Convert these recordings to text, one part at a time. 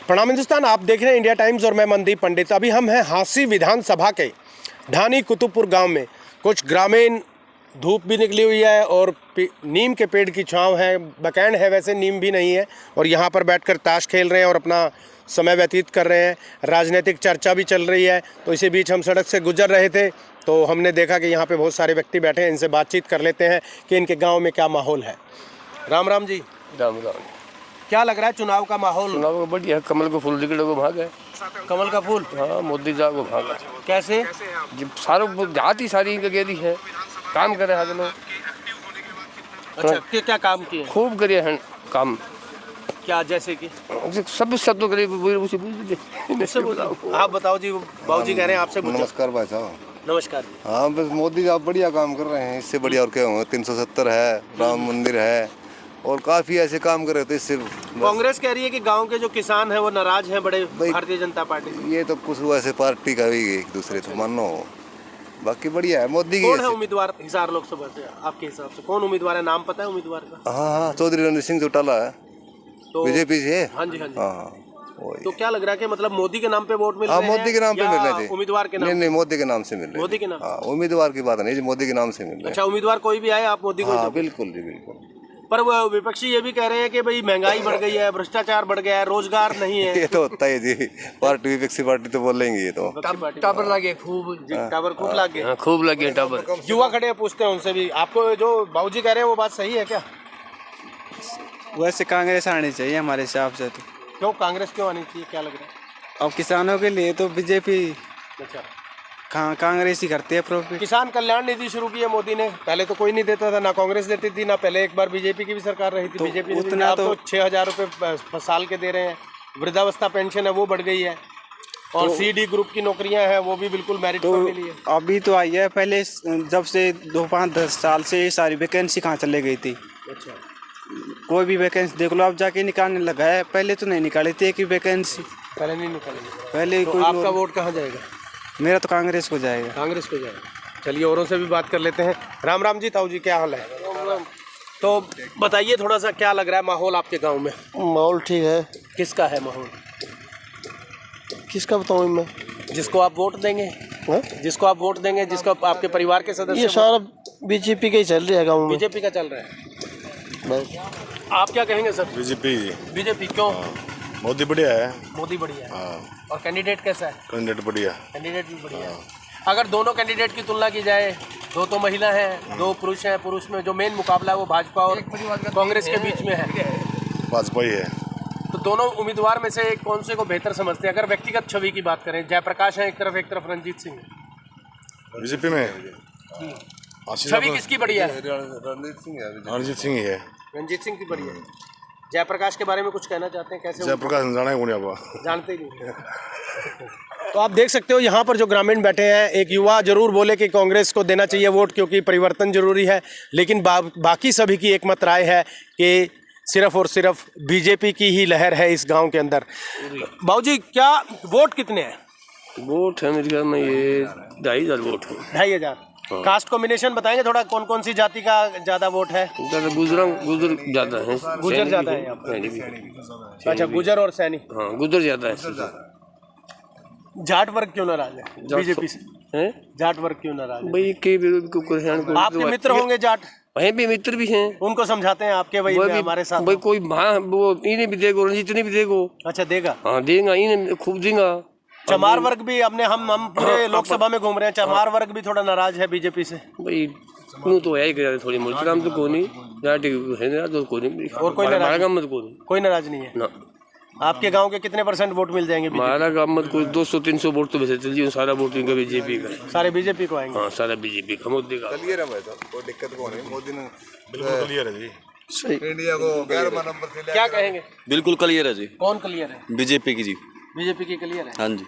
प्रणाम हिंदुस्तान, आप देख रहे हैं इंडिया टाइम्स और मैं मनदीप पंडित। अभी हम हैं हांसी विधानसभा के ढानी कुतुबपुर गांव में। कुछ ग्रामीण, धूप भी निकली हुई है और नीम के पेड़ की छांव है। बकैंड है, वैसे नीम भी नहीं है, और यहाँ पर बैठकर ताश खेल रहे हैं और अपना समय व्यतीत कर रहे हैं। राजनीतिक चर्चा भी चल रही है। तो इसी बीच हम सड़क से गुजर रहे थे तो हमने देखा कि यहाँ पे बहुत सारे व्यक्ति बैठे हैं। इनसे बातचीत कर लेते हैं कि इनके गाँव में क्या माहौल है। राम राम जी। राम राम। क्या लग रहा है चुनाव का माहौल? चुनाव का बढ़िया, कमल को फूल दिखे को भाग है। कमल का फूल? हाँ, मोदी साहब को भाग है। कैसे? जब सारों जात ही सारी इनका गेरी है, काम करे हाथ लोग। अच्छा, क्या काम किए? खूब करे हैं काम। क्या जैसे कि? सब तो करे। आप बताओ जी। बाबूजी कह रहे हैं आपसे। नमस्कार भाई साहब। नमस्कार। हाँ, बस मोदी साहब बढ़िया काम कर रहे हैं। इससे बढ़िया और क्या होगा? 370 है, राम मंदिर है और काफी ऐसे काम कर रहे थे। इससे कांग्रेस कह रही है कि गांव के जो किसान हैं वो नाराज हैं बड़े भारतीय जनता पार्टी से। ये तो कुछ ऐसे पार्टी का भी एक दूसरे से मानो, बाकी बढ़िया है मोदी की। कौन है उम्मीदवार हिसार लोकसभा से आपके हिसाब से? कौन उम्मीदवार है? नाम पता है उम्मीदवार का? हाँ, चौधरी रणजीत सिंह चौटाला है, तो बीजेपी से। हाँ जी, हाँ जी। हाँ, तो क्या लग रहा है कि मतलब मोदी के नाम पे वोट मिल रहे हैं? मोदी के नाम पे मिल रहे थे। उम्मीदवार के नाम? नहीं, मोदी के नाम से मिल रहे। मोदी के नाम? हाँ, उम्मीदवार की बात नहीं, मोदी के नाम से मिल रहे। अच्छा, उम्मीदवार कोई भी आए आप मोदी को? हाँ, बिल्कुल जी, बिल्कुल। पर वो विपक्षी ये भी कह रहे हैं कि भाई महंगाई बढ़ गई है, भ्रष्टाचार बढ़ गया है, रोजगार नहीं है। ये तो होता है जी, पार्टी विपक्षी पार्टी तो बोलेंगे। ये तो टावर लगे खूब, टावर खूब लगे। हाँ, खूब लगे टावर। युवा खड़े हैं, पूछते हैं उनसे भी। आपको जो बाबूजी कह रहे हैं वो बात सही है क्या? वैसे कांग्रेस आनी चाहिए हमारे हिसाब से। तो क्यों कांग्रेस क्यों आनी चाहिए, क्या लग रहा है? अब किसानों के लिए तो बीजेपी, अच्छा, कांग्रेस ही करती है प्रॉफिट। किसान कल्याण निधि शुरू की है मोदी ने। पहले तो कोई नहीं देता था, ना कांग्रेस देती थी, ना पहले एक बार बीजेपी की भी सरकार रही थी। तो बीजेपी उतना तो 6,000 रुपये साल के दे रहे हैं। वृद्धावस्था पेंशन है वो बढ़ गई है, और CD ग्रुप की नौकरियां हैं वो भी बिल्कुल मेरिट पर मिली है। अभी तो आई है, पहले जब से 2-5-10 साल से ये सारी वैकेंसी कहाँ चले गई थी। अच्छा, कोई भी वैकेंसी देख लो, अब जाके निकालने लगा है। पहले तो नहीं निकाली थी एक ही वैकेंसी, पहले नहीं निकालेंगे। पहले तो कोई। आपका वोट कहाँ जाएगा? मेरा तो कांग्रेस को जाएगा। कांग्रेस को जाएगा। चलिए औरों से भी बात कर लेते हैं। राम राम जी। ताऊ जी, क्या हाल है? तो बताइए थोड़ा सा, क्या लग रहा है माहौल आपके गांव में? माहौल ठीक है। किसका है माहौल? किसका बताऊँ मैं? जिसको आप वोट देंगे? हा? जिसको आप वोट देंगे, जिसको आपके परिवार के सदस्य? ये सारा बीजेपी का ही चल रहा है गाँव में। बीजेपी का चल रहा है बस। आप क्या कहेंगे सर? बीजेपी। बीजेपी क्यों? मोदी बढ़िया है। मोदी बढ़िया है। हाँ, और कैंडिडेट कैसा है? कैंडिडेट बढ़िया। कैंडिडेट भी बढ़िया है। अगर दोनों कैंडिडेट की तुलना की जाए, दो तो महिला हैं, 2 पुरुष हैं, पुरुष में जो मेन मुकाबला है वो भाजपा और कांग्रेस के बीच में है। भाजपा ही है। तो दोनों उम्मीदवार में से कौन से को बेहतर समझते हैं? अगर व्यक्तिगत छवि की बात करें, जयप्रकाश है एक तरफ रंजीत सिंह है। बीजेपी में छवि किसकी बढ़िया है? रणजीत सिंह रणजीत सिंह है। ही है। रंजीत सिंह की बढ़िया है। जयप्रकाश के बारे में कुछ कहना चाहते हैं? कैसे? जयप्रकाश जाना है कौन आप? जानते ही नहीं। तो आप देख सकते हो यहाँ पर जो ग्रामीण बैठे हैं, एक युवा जरूर बोले कि कांग्रेस को देना चाहिए वोट क्योंकि परिवर्तन जरूरी है, लेकिन बाकी सभी की एकमत राय है कि सिर्फ और सिर्फ बीजेपी की ही लहर है इस गांव के अंदर। बाबूजी, क्या वोट कितने हैं? वोट है मेरे ख्याल में ये 2,500 वोट है। 2,500। कास्ट कॉम्बिनेशन बताएंगे थोड़ा, कौन कौन सी जाति का ज्यादा वोट है? गुजर ज्यादा है। गुजर ज्यादा है यहाँ पर। अच्छा, गुजर और सैनी। हाँ, गुजर ज्यादा है। जाट वर्ग क्यों नाराज है बीजेपी से? जाट वर्ग क्यों नाराज है? भाई आपके मित्र होंगे जाट? वहीं भी मित्र भी हैं, उनको समझाते हैं आपके भाई हमारे साथ? भाई कोई वो इन्हें भी देगो, रंजीत ने भी देगो। अच्छा, देगा? हाँ, देगा, इन्हें खूब देगा। चमार वर्ग भी अपने हम पूरे लोकसभा में घूम रहे हैं, चमार वर्ग भी थोड़ा नाराज है बीजेपी से। भाई क्यों तो है थोड़ी मोटी काम तो कोनी जाट है ना, तो कोनी और कोई नाराज? कोई नाराज नहीं है ना। आपके गांव के कितने % वोट मिल जाएंगे? हमारा गाँव में कोई 200-300 वोट तो वैसे चलिए, सारा वोट इनका बीजेपी का। सारे बीजेपी को आएंगे? हाँ, सारा बीजेपी का। मोदी का क्लियर है भाई साहब, कोई दिक्कत कौन है। मोदी ने बिल्कुल क्लियर है जी। इंडिया को 11वां नंबर से क्या कहेंगे? बिल्कुल क्लियर है जी। कौन क्लियर है? बीजेपी की जी। बीजेपी की क्लियर है। हाँ जी।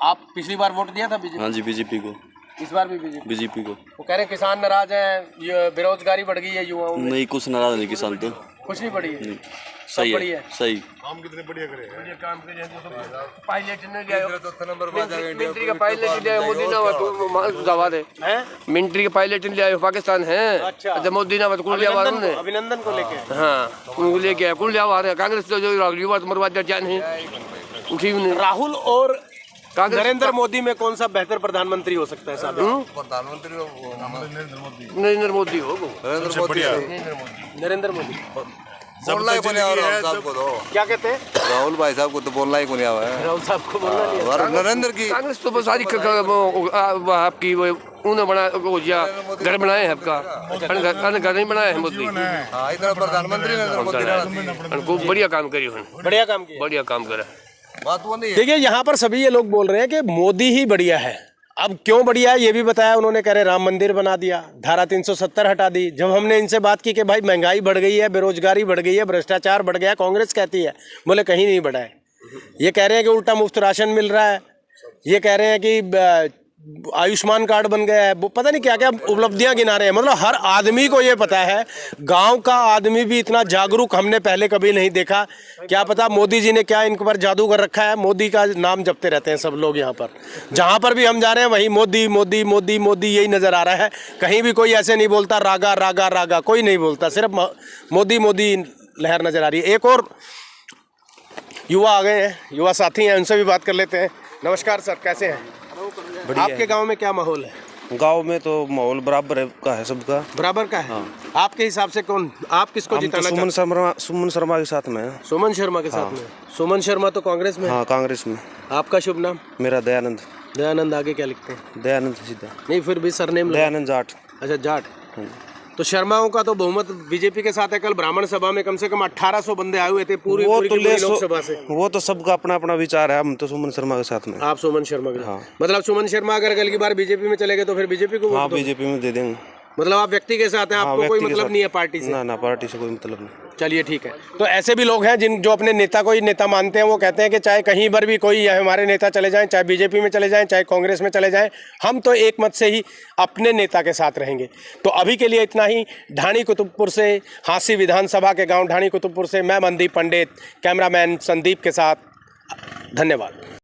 आप पिछली बार वोट दिया था बीजेपी? हाँ जी, बीजेपी को। इस बार भी बीजेपी को। वो कह रहे हैं किसान नाराज हैं, ये बेरोजगारी बढ़ गई है युवाओं में। नहीं, कुछ नाराज नहीं किसान तो। कुछ नहीं बढ़ी है? सही है, सही। काम कितने बढ़िया करे हैं। काम के पायलट ने लिया, मिलिट्री का पायलट लिया मोदी ना, तो जवाब है मिलिट्री का पायलट लिया पाकिस्तान है। अच्छा, मोदी ना तो कुल लिया उन्होंने, अभिनंदन को लेके। हाँ, उनको लेके कुल लिया कांग्रेस तो जो युवा मरवा जान है। ठीक नहीं राहुल और कांग्रेस- नरेंद्र मोदी में कौन सा बेहतर प्रधानमंत्री हो सकता है साहब? प्रधानमंत्री नरेंद्र मोदी हो वो। नरेंद्र मोदी नरेंद्र मोदी बोलना ही नहीं आ रहा राहुल साहब को तो क्या कहते हैं? राहुल भाई साहब को तो बोलना ही नहीं आवा है राहुल साहब को बोलना नहीं है। और नरेंद्र की कांग्रेस तो बस सारी वो आपकी वो उन्होंने बना वो या घर बनाए हैं आपका घर नहीं बनाया है मोदी हाँ इधर प्रधानमंत्री नरेंद्र मोदी ने खूब बढ़िया काम करी उन्होंने बढ़िया काम किया। बढ़िया काम करा बात वो नहीं है देखिए यहाँ पर सभी ये लोग बोल रहे हैं कि मोदी ही बढ़िया है। अब क्यों बढ़िया है ये भी बताया उन्होंने, कह रहे राम मंदिर बना दिया, धारा 370 हटा दी। जब हमने इनसे बात की कि भाई महंगाई बढ़ गई है, बेरोजगारी बढ़ गई है, भ्रष्टाचार बढ़ गया, कांग्रेस कहती है, बोले कहीं नहीं बढ़ा है। ये कह रहे हैं कि उल्टा मुफ्त राशन मिल रहा है, ये कह रहे हैं कि आयुष्मान कार्ड बन गया है, वो पता नहीं क्या क्या उपलब्धियां गिना रहे हैं। मतलब हर आदमी को ये पता है, गांव का आदमी भी इतना जागरूक हमने पहले कभी नहीं देखा। क्या पता मोदी जी ने क्या इनके पर जादू कर रखा है, मोदी का नाम जपते रहते हैं सब लोग यहाँ पर। जहाँ पर भी हम जा रहे हैं वहीं मोदी मोदी मोदी मोदी यही नज़र आ रहा है। कहीं भी कोई ऐसे नहीं बोलता रागा रागा रागा, कोई नहीं बोलता, सिर्फ मोदी मोदी लहर नज़र आ रही है। एक और युवा आ गए हैं, युवा साथी हैं, उनसे भी बात कर लेते हैं। नमस्कार सर, कैसे हैं? आपके गांव में क्या माहौल है? गांव में तो माहौल बराबर का है सबका। बराबर का है। आपके हिसाब से कौन, आप किसको हम तो जिताना सुमन शर्मा के साथ में हैं। सुमन शर्मा के साथ में। सुमन शर्मा तो कांग्रेस में है। हाँ कांग्रेस में। आपका शुभ नाम? मेरा दयानंद। दयानंद आगे क्या लिखते हैं? दयानंद सीधा। नहीं फिर भी सरनेम दयानंद जाट। अच्छा जाट। तो शर्माओं का तो बहुमत बीजेपी के साथ है। कल ब्राह्मण सभा में कम से कम 1800 बंदे आए हुए थे पूरी लोकसभा से। वो तो सबका अपना अपना विचार है, हम तो सुमन शर्मा के साथ में। आप सुमन शर्मा के? हाँ। मतलब सुमन शर्मा अगर कल की बार बीजेपी में चले गए तो फिर बीजेपी को हाँ बीजेपी में दे देंगे। मतलब आप व्यक्ति के साथ हैं, आपको कोई व्यक्ति के मतलब साथ। नहीं है पार्टी से? ना ना पार्टी से कोई मतलब नहीं। चलिए ठीक है। तो ऐसे भी लोग हैं जिन जो अपने नेता को ही नेता मानते हैं। वो कहते हैं कि चाहे कहीं पर भी कोई हमारे नेता चले जाएं, चाहे बीजेपी में चले जाएं, चाहे कांग्रेस में चले जाएं, हम तो एक मत से ही अपने नेता के साथ रहेंगे। तो अभी के लिए इतना ही। ढाणी कुतुबपुर से, हांसी विधानसभा के गाँव ढाणी कुतुबपुर से मैं मनदीप पंडित, कैमरामैन संदीप के साथ, धन्यवाद।